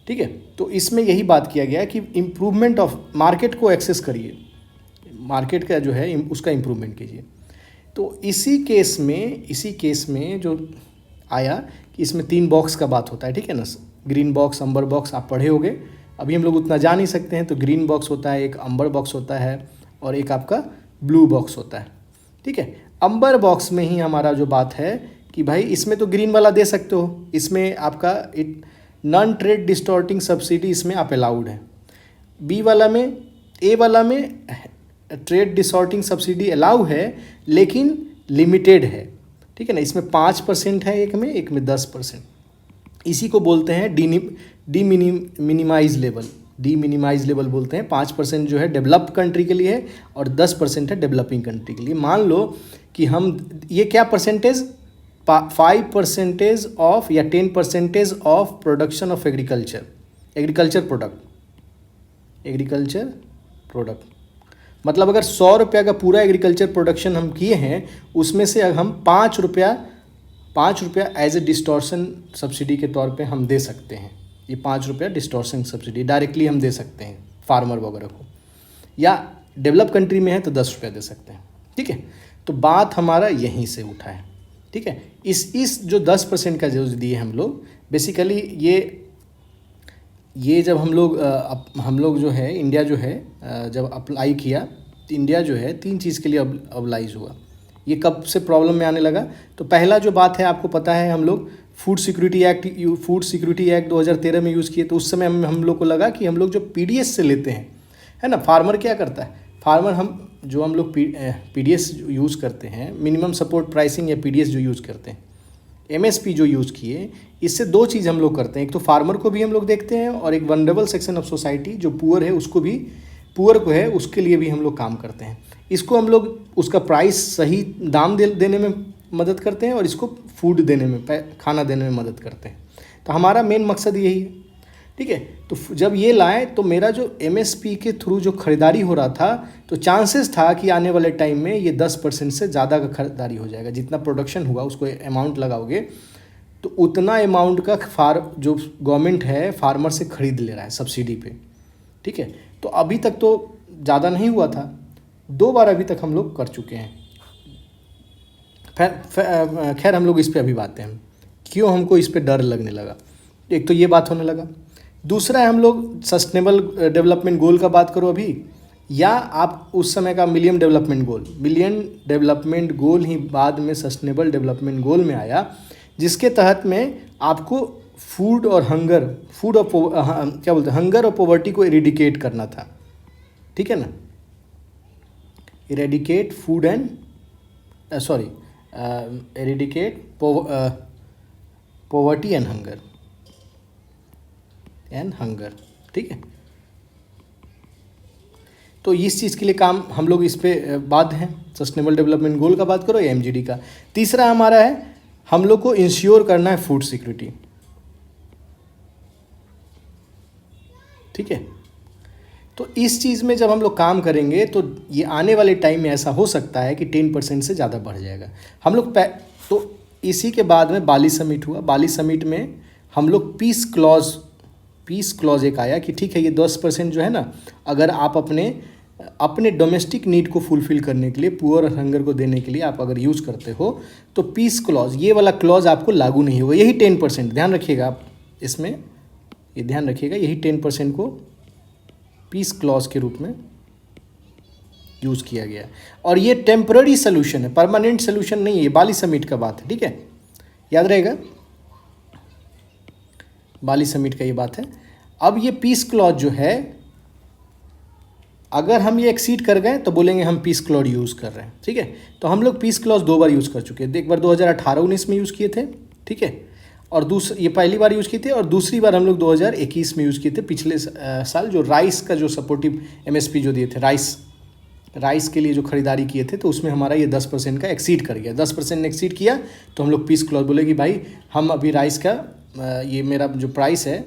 ठीक है। तो इसमें यही बात किया गया है कि इम्प्रूवमेंट ऑफ मार्केट को एक्सेस करिए, मार्केट का जो है उसका इम्प्रूवमेंट कीजिए। तो इसी केस में जो आया कि इसमें 3 बॉक्स का बात होता है, ठीक है ना, ग्रीन बॉक्स, अम्बर बॉक्स, आप पढ़े होगे, अभी हम लोग उतना जान नहीं सकते हैं। तो ग्रीन बॉक्स होता है, एक अम्बर बॉक्स होता है, और एक आपका ब्लू बॉक्स होता है, ठीक है। अम्बर बॉक्स में ही हमारा जो बात है कि भाई इसमें तो ग्रीन वाला दे सकते हो, इसमें आपका नॉन ट्रेड डिस्टॉर्टिंग सब्सिडी इसमें आप अलाउड है। बी वाला में, ए वाला में ट्रेड डिस्टॉर्टिंग सब्सिडी अलाउ है लेकिन लिमिटेड है, ठीक है ना। इसमें 5% है एक में 10%। इसी को बोलते हैं मिनिमाइज लेवल बोलते हैं। 5% जो है डेवलप्ड कंट्री के लिए है और 10% है डेवलपिंग कंट्री के लिए। मान लो कि हम ये क्या परसेंटेज, 5% ऑफ या 10% of production of agriculture product, मतलब अगर 100 रुपया का पूरा एग्रीकल्चर प्रोडक्शन हम किए हैं, उसमें से हम 5 रुपया एज ए डिस्टॉर्शन सब्सिडी के तौर पे हम दे सकते हैं। ये 5 रुपया डिस्टॉर्शन सब्सिडी डायरेक्टली हम दे सकते हैं फार्मर वगैरह को, या डेवलप कंट्री में है तो 10 रुपया दे सकते हैं, ठीक है। तो बात हमारा यहीं से उठा है, ठीक है। इस जो 10% का जो दिए हम लोग, बेसिकली ये जब हम लोग जो है, इंडिया जो है जब अप्लाई किया, तो इंडिया जो है 3 चीज़ के लिए अप्लाइज हुआ। ये कब से प्रॉब्लम में आने लगा, तो पहला जो बात है आपको पता है, हम लोग फूड सिक्योरिटी एक्ट 2013 में यूज़ किए। तो उस समय हम लोग को लगा कि हम लोग जो PDS से लेते हैं, है ना, फार्मर क्या करता है, फार्मर हम लोग PDS यूज़ करते हैं, मिनिमम सपोर्ट प्राइसिंग या PDS जो यूज़ करते हैं, एमएसपी जो यूज़ किए, इससे दो चीज़ हम लोग करते हैं। एक तो फार्मर को भी हम लोग देखते हैं और एक वनरेबल सेक्शन ऑफ सोसाइटी जो पुअर है उसको भी, पुअर को है उसके लिए भी हम लोग काम करते हैं। इसको हम लोग उसका प्राइस सही दाम देने में मदद करते हैं और इसको फूड देने में, खाना देने में मदद करते हैं। तो हमारा मेन मकसद यही है, ठीक है। तो जब ये लाए तो मेरा जो एमएसपी के थ्रू जो खरीदारी हो रहा था, तो चांसेस था कि आने वाले टाइम में ये 10% से ज़्यादा का खरीदारी हो जाएगा। जितना प्रोडक्शन हुआ उसको अमाउंट लगाओगे तो उतना अमाउंट का जो गवर्नमेंट है फार्मर से खरीद ले रहा है सब्सिडी पे, ठीक है। तो अभी तक तो ज़्यादा नहीं हुआ था, 2 बार अभी तक हम लोग कर चुके हैं। खैर हम लोग इस पे अभी बात हैं, क्यों हमको इस पे डर लगने लगा। एक तो ये बात होने लगा, दूसरा है हम लोग सस्टेनेबल डेवलपमेंट गोल का बात करो अभी, या आप उस समय का मिलियन डेवलपमेंट गोल ही बाद में सस्टेनेबल डेवलपमेंट गोल में आया, जिसके तहत में आपको फूड और हंगर और पॉवर्टी को इरेडिकेट करना था, ठीक है ना। Eradicate food and eradicate poverty and hunger, ठीक है। तो इस चीज़ के लिए काम हम लोग इस पे बात हैं, सस्टेनेबल डेवलपमेंट गोल का बात करो या एमजीडी का। तीसरा हमारा है, हम लोग को इंश्योर करना है फूड सिक्योरिटी, ठीक है। तो इस चीज़ में जब हम लोग काम करेंगे तो ये आने वाले टाइम में ऐसा हो सकता है कि 10% से ज़्यादा बढ़ जाएगा। हम लोग तो इसी के बाद में बाली समिट हुआ। बाली समिट में हम लोग पीस क्लॉज एक आया कि ठीक है, ये 10% जो है ना, अगर आप अपने डोमेस्टिक नीड को फुलफ़िल करने के लिए, पुअर और हंगर को देने के लिए आप अगर यूज़ करते हो तो पीस क्लॉज, ये वाला क्लॉज आपको लागू नहीं होगा। यही 10%, ध्यान रखिएगा आप इसमें, ये ध्यान रखिएगा, यही 10% को पीस क्लॉज के रूप में यूज़ किया गया। और ये टेम्पररी सोल्यूशन है, परमानेंट सोल्यूशन नहीं है। ये बाली समिट का बात है, ठीक है, याद रहेगा, बाली समिट का ये बात है। अब ये पीस क्लॉज जो है, अगर हम ये एक्सीड कर गए तो बोलेंगे हम पीस क्लॉज यूज़ कर रहे हैं, ठीक है। तो हम लोग पीस क्लॉज 2 बार यूज़ कर चुके हैं। एक बार 2018-19 में यूज़ किए थे, ठीक है, और ये पहली बार यूज़ किए थे, और दूसरी बार हम लोग 2021 में यूज़ किए थे, पिछले साल, जो राइस का जो सपोर्टिव एमएसपी जो दिए थे, राइस के लिए जो खरीदारी किए थे, तो उसमें हमारा ये 10% का एक्सीड कर गया। 10% ने एक्सीड किया तो हम लोग पीस क्लॉज बोले कि भाई हम अभी राइस का ये मेरा जो प्राइस है,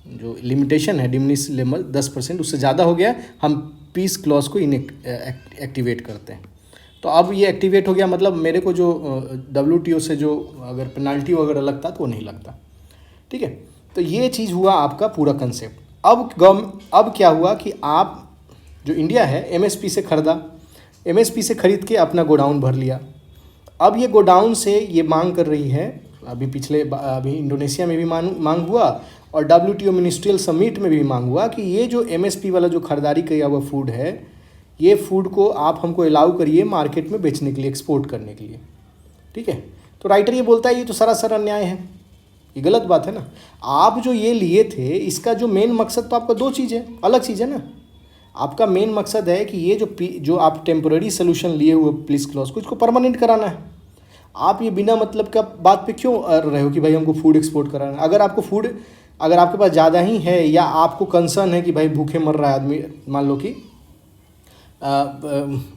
जो लिमिटेशन है डिमिनिश लेवल 10%, उससे ज़्यादा हो गया, हम पीस क्लॉज को एक्टिवेट करते हैं। तो अब ये एक्टिवेट हो गया, मतलब मेरे को जो WTO से जो अगर पेनाल्टी वगैरह लगता तो वो नहीं लगता, ठीक है। तो ये चीज़ हुआ आपका पूरा कंसेप्ट। अब क्या हुआ कि आप जो इंडिया है एमएसपी से खरीद के अपना गोडाउन भर लिया। अब ये गोडाउन से ये मांग कर रही है, अभी इंडोनेशिया में भी मांग हुआ और WTO मिनिस्ट्रियल समिट में भी मांग हुआ कि ये जो एमएसपी वाला जो खरीदारी किया हुआ फूड है, ये फूड को आप हमको अलाउ करिए मार्केट में बेचने के लिए, एक्सपोर्ट करने के लिए, ठीक है। तो राइटर ये बोलता है ये तो सरासर अन्याय है, ये गलत बात है ना। आप जो ये लिए थे, इसका जो मेन मकसद तो आपका 2 चीज़ है, अलग चीज़ है ना। आपका मेन मकसद है कि ये जो आप टेम्पररी सोल्यूशन लिए हुए पीस क्लॉज को, इसको परमानेंट कराना है। आप ये बिना मतलब का बात पे क्यों अड़ रहे हो कि भाई हमको फूड एक्सपोर्ट कराना है। अगर आपके पास ज़्यादा ही है, या आपको कंसर्न है कि भाई भूखे मर रहा है आदमी, मान लो कि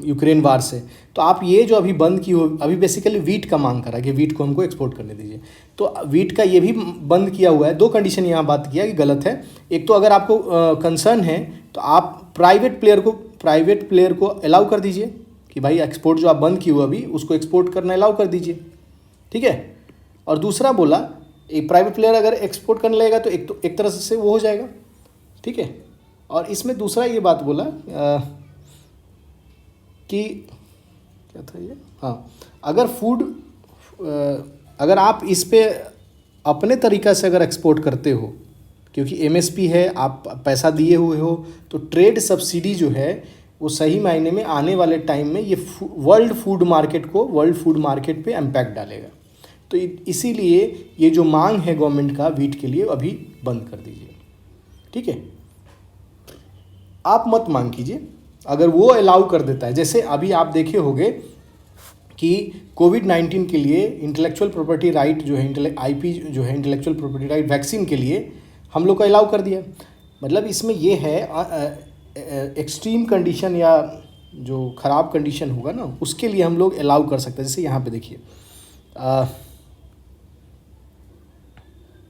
यूक्रेन वार से, तो आप ये जो अभी बंद की हो, अभी बेसिकली वीट का मांग करा कि वीट को हमको एक्सपोर्ट करने दीजिए, तो वीट का ये भी बंद किया हुआ है। 2 कंडीशन यहाँ बात किया कि गलत है। एक तो अगर आपको कंसर्न है तो आप प्राइवेट प्लेयर को अलाउ कर दीजिए कि भाई एक्सपोर्ट जो आप बंद किए हुआ अभी, उसको एक्सपोर्ट करना अलाउ कर दीजिए, ठीक है। और दूसरा बोला, एक प्राइवेट प्लेयर अगर एक्सपोर्ट करने लगेगा तो एक तरह से वो हो जाएगा, ठीक है। और इसमें दूसरा ये बात बोला कि क्या था ये, हाँ, अगर आप इस पे अपने तरीक़ा से अगर एक्सपोर्ट करते हो, क्योंकि एमएसपी है, आप पैसा दिए हुए हो, तो ट्रेड सब्सिडी जो है वो सही मायने में आने वाले टाइम में ये वर्ल्ड फूड मार्केट पे इम्पैक्ट डालेगा। तो इसीलिए ये जो मांग है गवर्नमेंट का वीट के लिए, अभी बंद कर दीजिए, ठीक है। आप मत मांग कीजिए, अगर वो अलाउ कर देता है। जैसे अभी आप देखे होंगे कि कोविड-19 के लिए इंटेलेक्चुअल प्रॉपर्टी राइट जो है, आईपी जो है इंटेलेक्चुअल प्रॉपर्टी राइट वैक्सीन के लिए हम लोग को अलाउ कर दिया। मतलब इसमें ये है एक्सट्रीम कंडीशन या जो ख़राब कंडीशन होगा ना उसके लिए हम लोग अलाउ कर सकते हैं। जैसे यहाँ पे देखिए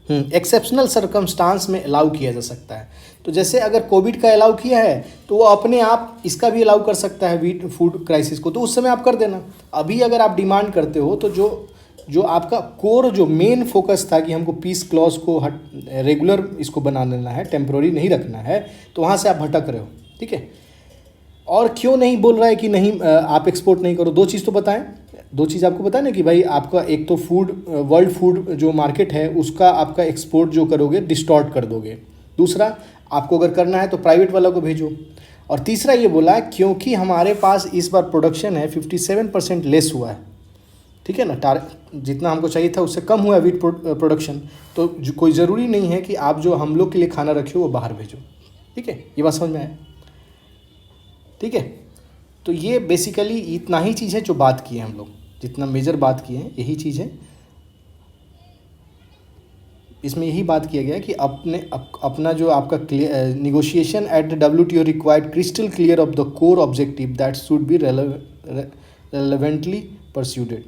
एक्सेप्शनल सर्कमस्टांस में अलाउ किया जा सकता है। तो जैसे अगर कोविड का अलाउ किया है तो वो अपने आप इसका भी अलाउ कर सकता है वीट फूड क्राइसिस को, तो उस समय आप कर देना। अभी अगर आप डिमांड करते हो तो जो आपका कोर जो मेन फोकस था कि हमको पीस क्लॉज को रेगुलर इसको बना लेना है, टेम्प्रोरी नहीं रखना है, तो वहाँ से आप भटक रहे हो। ठीक है, और क्यों नहीं बोल रहा है कि नहीं आप एक्सपोर्ट नहीं करो? दो चीज़ तो बताएं, दो चीज़ आपको बताएं ना कि भाई आपका एक तो फूड वर्ल्ड फूड जो मार्केट है उसका आपका एक्सपोर्ट जो करोगे डिस्टॉर्ट कर दोगे। दूसरा, आपको अगर करना है तो प्राइवेट वाला को भेजो। और तीसरा ये बोला क्योंकि हमारे पास इस बार प्रोडक्शन है 57% लेस हुआ है। ठीक है ना, जितना हमको चाहिए था उससे कम हुआ है वीट प्रोडक्शन। तो कोई ज़रूरी नहीं है कि आप जो हम लोग के लिए खाना रखे हो वो बाहर भेजो। ठीक है, ये बात समझ में आया? ठीक है, तो ये बेसिकली इतना ही चीज़ है जो बात की है हम लोग, जितना मेजर बात किए हैं यही चीज़ है। इसमें यही बात किया गया है कि अपना जो आपका negotiation at the WTO required crystal clear of the core objective that should be relevantly pursued.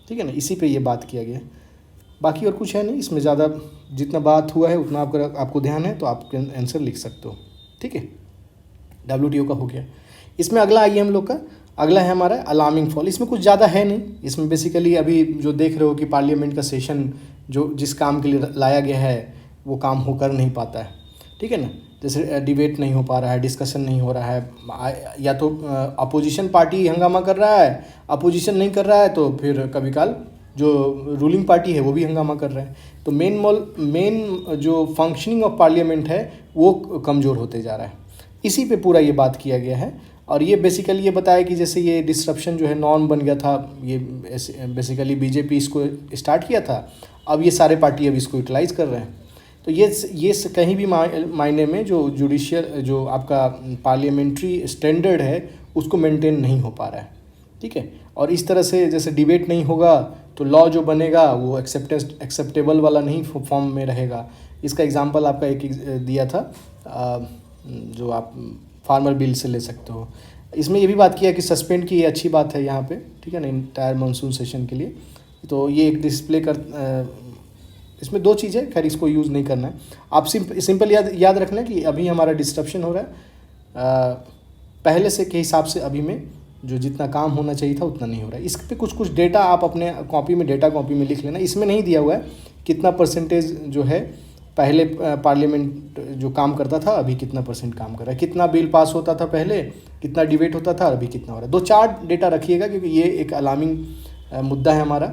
ठीक है ना, इसी पे ये बात किया गया है। बाकी और कुछ है नहीं इसमें, ज़्यादा जितना बात हुआ है उतना आपको ध्यान है तो आप आंसर लिख सकते हो। ठीक है, WTO का हो गया। इसमें अगला आइए हम लोग का, अगला है हमारा अलार्मिंग फॉल। इसमें कुछ ज़्यादा है नहीं, इसमें बेसिकली अभी जो देख रहे हो कि पार्लियामेंट का सेशन जो जिस काम के लिए लाया गया है वो काम होकर नहीं पाता है। ठीक है ना, जैसे डिबेट नहीं हो पा रहा है, डिस्कशन नहीं हो रहा है, या तो अपोजिशन पार्टी हंगामा कर रहा है, अपोजिशन नहीं कर रहा है तो फिर कभी काल जो रूलिंग पार्टी है वो भी हंगामा कर रहे हैं। तो मेन जो फंक्शनिंग ऑफ पार्लियामेंट है वो कमज़ोर होते जा रहा है। इसी पे पूरा ये बात किया गया है। और ये बेसिकली ये बताया कि जैसे ये डिसरप्शन जो है नॉर्म बन गया था, ये बेसिकली बीजेपी इसको स्टार्ट किया था, अब ये सारे पार्टी अब इसको यूटिलाइज़ कर रहे हैं। तो ये कहीं भी मायने में जो जुडिशियल जो आपका पार्लियामेंट्री स्टैंडर्ड है उसको मेंटेन नहीं हो पा रहा है। ठीक है, और इस तरह से जैसे डिबेट नहीं होगा तो लॉ जो बनेगा वो एक्सेप्टेबल वाला नहीं फॉर्म में रहेगा। इसका एग्जांपल आपका एक दिया था जो आप फार्मर बिल से ले सकते हो। इसमें ये भी बात किया कि सस्पेंड की, ये अच्छी बात है यहाँ पे। ठीक है ना, इंटायर मानसून सेशन के लिए। तो ये एक डिस्प्ले इसमें दो चीज़ें, खैर इसको यूज़ नहीं करना है। आप सिंपल याद रखना कि अभी हमारा डिस्ट्रप्शन हो रहा है, पहले से के हिसाब से अभी में जो जितना काम होना चाहिए था उतना नहीं हो रहा है। इस पर कुछ डेटा आप अपने कॉपी में डेटा कॉपी में लिख लेना। इसमें नहीं दिया हुआ है कितना परसेंटेज जो है पहले पार्लियामेंट जो काम करता था अभी कितना परसेंट काम कर रहा है, कितना बिल पास होता था पहले, कितना डिबेट होता था, अभी कितना हो रहा है। 2-4 डेटा रखिएगा क्योंकि ये एक अलार्मिंग मुद्दा है हमारा,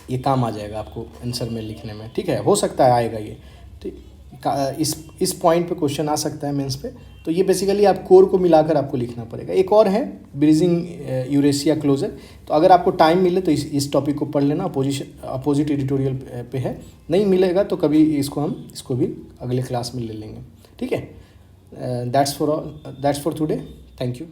ये काम आ जाएगा आपको आंसर में लिखने में। ठीक है, हो सकता है आएगा ये। ठीक, इस पॉइंट पे क्वेश्चन आ सकता है मेंस पे। तो ये बेसिकली आप कोर को मिलाकर आपको लिखना पड़ेगा। एक और है ब्रीजिंग यूरेशिया क्लोजर, तो अगर आपको टाइम मिले तो इस टॉपिक को पढ़ लेना, अपोजिट एडिटोरियल पे है। नहीं मिलेगा तो कभी इसको भी अगले क्लास में ले लेंगे। ठीक है, that's for today, thank you.